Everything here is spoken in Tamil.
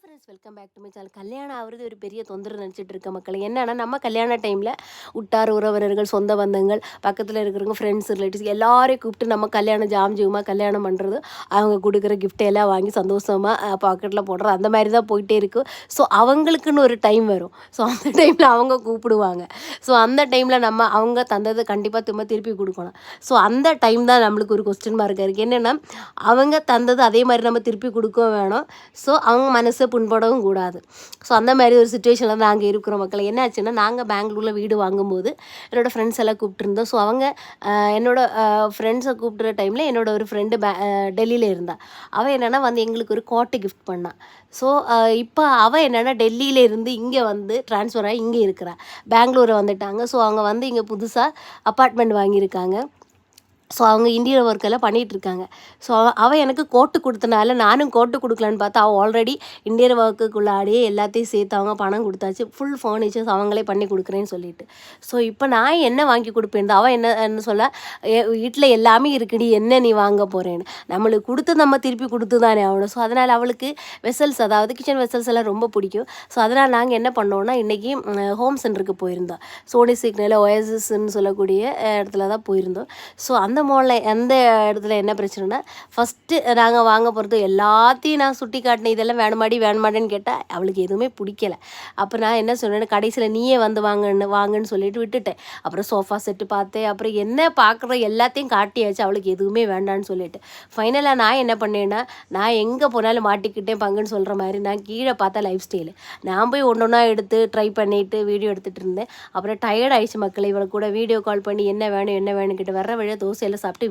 Friends welcome back to my channel. கல்யாணம் ஆகிறது ஒரு பெரிய தொந்தரவு நினச்சிட்டு இருக்க மக்கள். என்னன்னா நம்ம கல்யாண டைமில் உட்டார் உறவினர்கள் சொந்த பந்தங்கள் பக்கத்தில் இருக்கிறவங்க ஃப்ரெண்ட்ஸ் ரிலேட்டிவ்ஸ் எல்லாரையும் கூப்பிட்டு நம்ம கல்யாணம் ஜாம்ஜியமாக கல்யாணம் பண்ணுறது, அவங்க கொடுக்குற கிஃப்டெல்லாம் வாங்கி சந்தோஷமாக பாக்கெட்டில் போடுறது அந்த மாதிரி தான் போயிட்டே இருக்கும். ஸோ அவங்களுக்குன்னு ஒரு டைம் வரும். ஸோ அந்த டைமில் அவங்க கூப்பிடுவாங்க. ஸோ அந்த டைமில் நம்ம அவங்க தந்ததை கண்டிப்பாக திருப்பி கொடுக்கணும். ஸோ அந்த டைம் தான் நம்மளுக்கு ஒரு கொஸ்டின் மார்க் இருக்குது. என்னென்னா அவங்க தந்தது அதே மாதிரி நம்ம திருப்பி கொடுக்கவும் வேணும். ஸோ அவங்க மனசை புண்படவும் கூடாது. ஸோ அந்த மாதிரி ஒரு சுச்சுவேஷனில் நாங்கள் இருக்கிற மக்கள். என்ன ஆச்சுன்னா, நாங்கள் பெங்களூரில் வீடு வாங்கும்போது என்னோடய ஃப்ரெண்ட்ஸ் எல்லாம் கூப்பிட்டுருந்தோம். ஸோ அவங்க ஃப்ரெண்ட்ஸை கூப்பிட்ற டைமில் என்னோட ஒரு ஃப்ரெண்டு டெல்லியில் இருந்தாள். அவள் என்னென்னா வந்து எங்களுக்கு ஒரு கோட்டை கிஃப்ட் பண்ணாள். ஸோ இப்போ அவள் என்னென்னா டெல்லியில் இருந்து இங்கே வந்து ட்ரான்ஸ்ஃபர் ஆகி இங்கே இருக்கிறாள். பெங்களூரை வந்துட்டாங்க. ஸோ அவங்க வந்து இங்கே புதுசாக அப்பார்ட்மெண்ட் வாங்கியிருக்காங்க. ஸோ அவங்க இன்டீரியர் ஒர்க்கெல்லாம் பண்ணிகிட்ருக்காங்க. ஸோ அவள் எனக்கு கோட்டு கொடுத்தனால நானும் கோட்டு கொடுக்கலான்னு பார்த்தா, அவள் ஆல்ரெடி இன்டீரியர் ஒர்க்குக்குள்ளாடியே எல்லாத்தையும் சேர்த்து அவங்க பணம் கொடுத்தாச்சு. ஃபுல் ஃபர்னிச்சர்ஸ் அவங்களே பண்ணி கொடுக்குறேன்னு சொல்லிட்டு. ஸோ இப்போ நான் என்ன வாங்கி கொடுப்பேன், அவள் என்ன சொல்ல, வீட்டில் எல்லாமே இருக்குடி, என்ன நீ வாங்க போகிறேன்னு. நம்மளுக்கு கொடுத்து நம்ம திருப்பி கொடுத்து தானே ஆகணும். ஸோ அதனால் அவளுக்கு வெசல்ஸ், அதாவது கிச்சன் வெசல்ஸ் எல்லாம் ரொம்ப பிடிக்கும். ஸோ அதனால் நாங்கள் என்ன பண்ணோன்னா, இன்றைக்கி ஹோம் சென்டருக்கு போயிருந்தோம். சோனி சிக்னலில் ஒயசஸ்ன்னு சொல்லக்கூடிய இடத்துல தான் போயிருந்தோம். ஸோ அந்த அந்த இடத்துல என்ன பிரச்சனைனா, ஃபஸ்ட்டு நாங்கள் வாங்க போகிறது எல்லாத்தையும் நான் சுட்டி காட்டினேன். இதெல்லாம் வேணுமாடேன்னு கேட்டால் அவளுக்கு எதுவுமே பிடிக்கல. அப்போ நான் என்ன சொன்னேன்னு, கடைசியில் நீயே வந்து வாங்கன்னு சொல்லிட்டு விட்டுட்டேன். அப்புறம் சோஃபா செட்டு பார்த்தேன். அப்புறம் என்ன பார்க்குற எல்லாத்தையும் காட்டியாச்சு. அவளுக்கு எதுவுமே வேண்டான்னு சொல்லிட்டு ஃபைனலாக நான் என்ன பண்ணேன்னா, நான் எங்கே போனாலும் மாட்டிக்கிட்டேன் பங்குன்னு சொல்கிற மாதிரி நான் கீழே பார்த்தா லைஃப் ஸ்டைலு நான் போய் ஒன்றா எடுத்து ட்ரை பண்ணிவிட்டு வீடியோ எடுத்துகிட்டு இருந்தேன். அப்புறம் டயர்ட் ஆயிடுச்சு மக்களை. இவளை கூட வீடியோ கால் பண்ணி என்ன வேணும் கிட்ட வர்ற வழியாக தோசையில் சாப்பிட்டு